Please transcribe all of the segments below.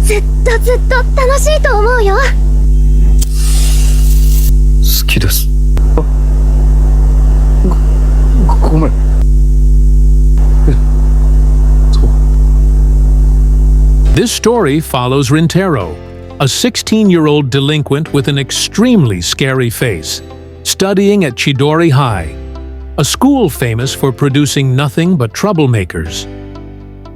ずっとずっと楽しいと思うよ。好きです。ごめん。This story follows Rintaro, a 16-year-old delinquent with an extremely scary face, studying at Chidori High, a school famous for producing nothing but troublemakers.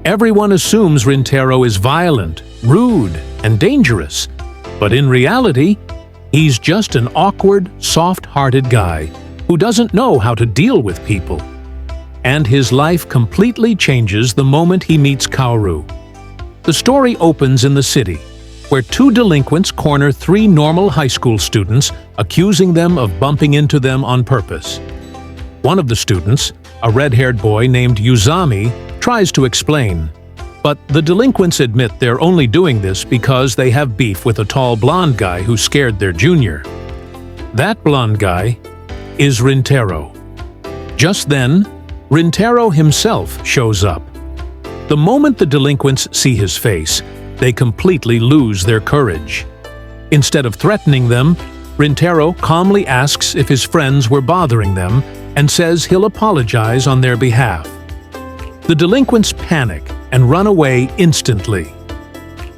Everyone assumes Rintaro is violent, rude, and dangerous, but in reality, he's just an awkward, soft-hearted guy who doesn't know how to deal with people. And his life completely changes the moment he meets Kaoru. The story opens in the city, where two delinquents corner three normal high school students, accusing them of bumping into them on purpose. One of the students, a red-haired boy named Uzami, tries to explain, but the delinquents admit they're only doing this because they have beef with a tall blonde guy who scared their junior. That blonde guy is Rintaro. Just then, Rintaro himself shows up. The moment the delinquents see his face, they completely lose their courage. Instead of threatening them, Rintaro calmly asks if his friends were bothering them and says he'll apologize on their behalf. The delinquents panic and run away instantly.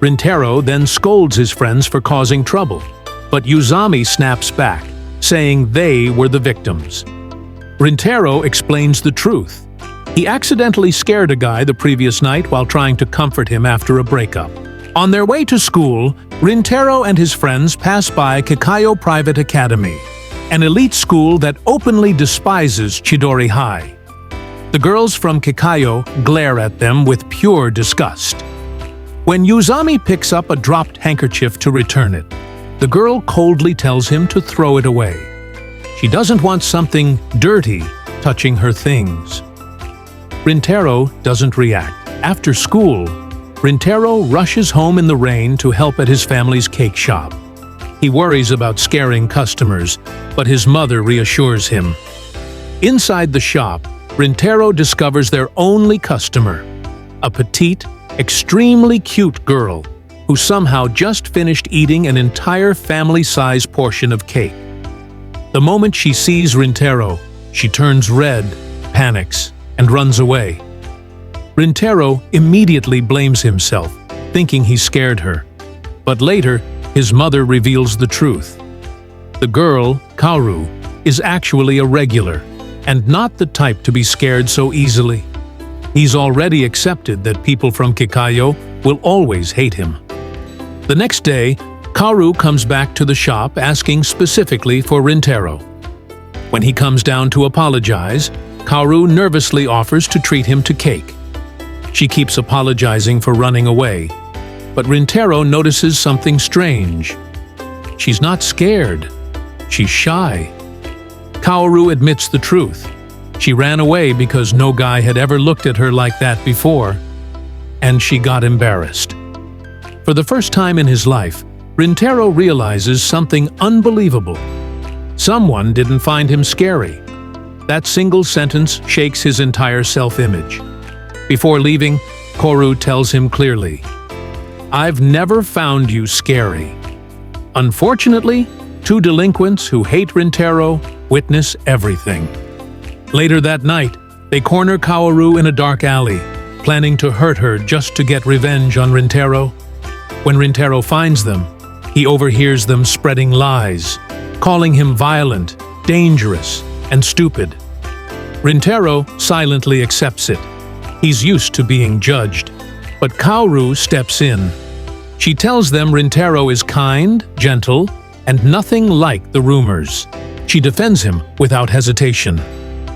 Rintaro then scolds his friends for causing trouble, but Uzami snaps back, saying they were the victims. Rintaro explains the truth. He accidentally scared a guy the previous night while trying to comfort him after a breakup. On their way to school, Rintaro and his friends pass by Kikayo Private Academy, an elite school that openly despises Chidori High. The girls from Kikayo glare at them with pure disgust. When Uzami picks up a dropped handkerchief to return it, the girl coldly tells him to throw it away. She doesn't want something dirty touching her things. Rintaro doesn't react. After school, Rintaro rushes home in the rain to help at his family's cake shop. He worries about scaring customers, but his mother reassures him. Inside the shop, Rintaro discovers their only customer, a petite, extremely cute girl who somehow just finished eating an entire family-size portion of cake. The moment she sees Rintaro, she turns red, panics, and runs away. Rintaro immediately blames himself, thinking he scared her. But later, his mother reveals the truth. The girl, Kaoru, is actually a regular, and not the type to be scared so easily. He's already accepted that people from Kikayo will always hate him. The next day, Kaoru comes back to the shop asking specifically for Rintaro. When he comes down to apologize, Kaoru nervously offers to treat him to cake. She keeps apologizing for running away, but Rintaro notices something strange. She's not scared. She's shy. Kaoru admits the truth. She ran away because no guy had ever looked at her like that before, and she got embarrassed. For the first time in his life, Rintaro realizes something unbelievable. Someone didn't find him scary. That single sentence shakes his entire self-image. Before leaving, Kaoru tells him clearly, "I've never found you scary." Unfortunately, two delinquents who hate Rintaro witness everything. Later that night, they corner Kaoru in a dark alley, planning to hurt her just to get revenge on Rintaro. When Rintaro finds them, he overhears them spreading lies, calling him violent, dangerous, and stupid. Rintaro silently accepts it. He's used to being judged. But Kaoru steps in. She tells them Rintaro is kind, gentle, and nothing like the rumors. She defends him without hesitation.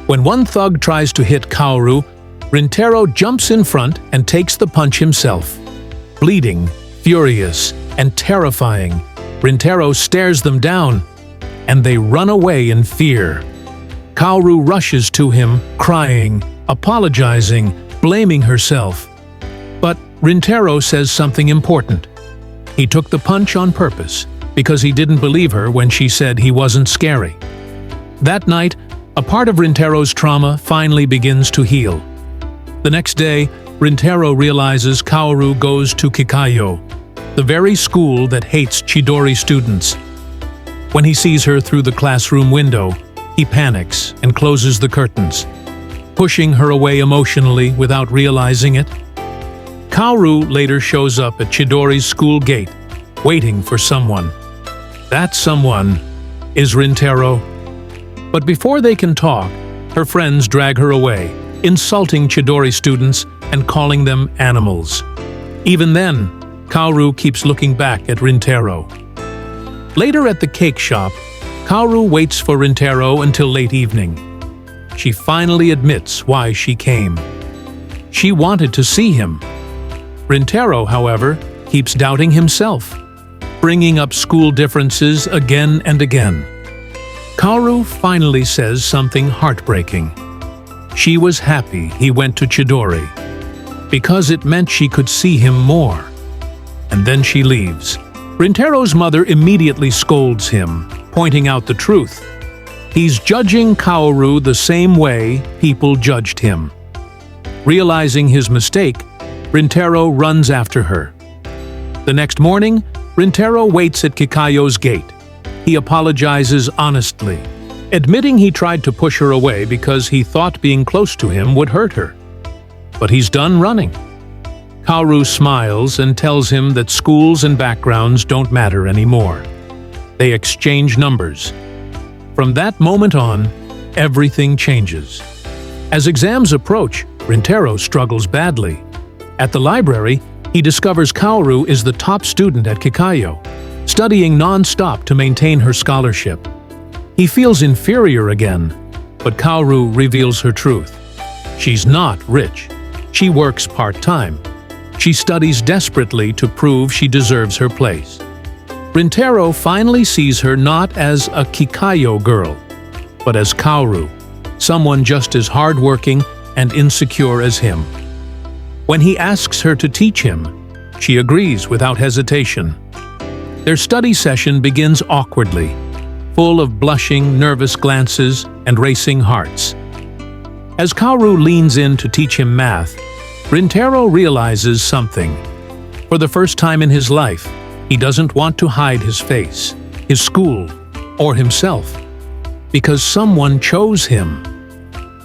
When one thug tries to hit Kaoru, Rintaro jumps in front and takes the punch himself. Bleeding, furious, and terrifying, Rintaro stares them down, and they run away in fear. Kaoru rushes to him, crying, apologizing, blaming herself. But Rintaro says something important. He took the punch on purpose because he didn't believe her when she said he wasn't scary. That night, a part of Rintaro's trauma finally begins to heal. The next day, Rintaro realizes Kaoru goes to Kikayo, the very school that hates Chidori students. When he sees her through the classroom window, he panics and closes the curtains, pushing her away emotionally without realizing it. Kaoru later shows up at Chidori's school gate, waiting for someone. That someone is Rintaro. But before they can talk, her friends drag her away, insulting Chidori students and calling them animals. Even then, Kaoru keeps looking back at Rintaro. Later at the cake shop, Kaoru waits for Rintaro until late evening. She finally admits why she came. She wanted to see him. Rintaro, however, keeps doubting himself, bringing up school differences again and again. Kaoru finally says something heartbreaking. She was happy he went to Chidori, because it meant she could see him more. And then she leaves. Rintaro's mother immediately scolds him, pointing out the truth. He's judging Kaoru the same way people judged him. Realizing his mistake, Rintaro runs after her. The next morning, Rintaro waits at Kikayo's gate. He apologizes honestly, admitting he tried to push her away because he thought being close to him would hurt her. But he's done running. Kaoru smiles and tells him that schools and backgrounds don't matter anymore. They exchange numbers. From that moment on, everything changes. As exams approach, Rintaro struggles badly. At the library, he discovers Kaoru is the top student at Kikayo, studying non-stop to maintain her scholarship. He feels inferior again, but Kaoru reveals her truth. She's not rich. She works part-time. She studies desperately to prove she deserves her place. Rintaro finally sees her not as a Kikayo girl, but as Kaoru, someone just as hardworking and insecure as him. When he asks her to teach him, she agrees without hesitation. Their study session begins awkwardly, full of blushing, nervous glances and racing hearts. As Kaoru leans in to teach him math, Rintaro realizes something. For the first time in his life, he doesn't want to hide his face, his school, or himself, because someone chose him.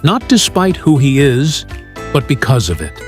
Not despite who he is, but because of it.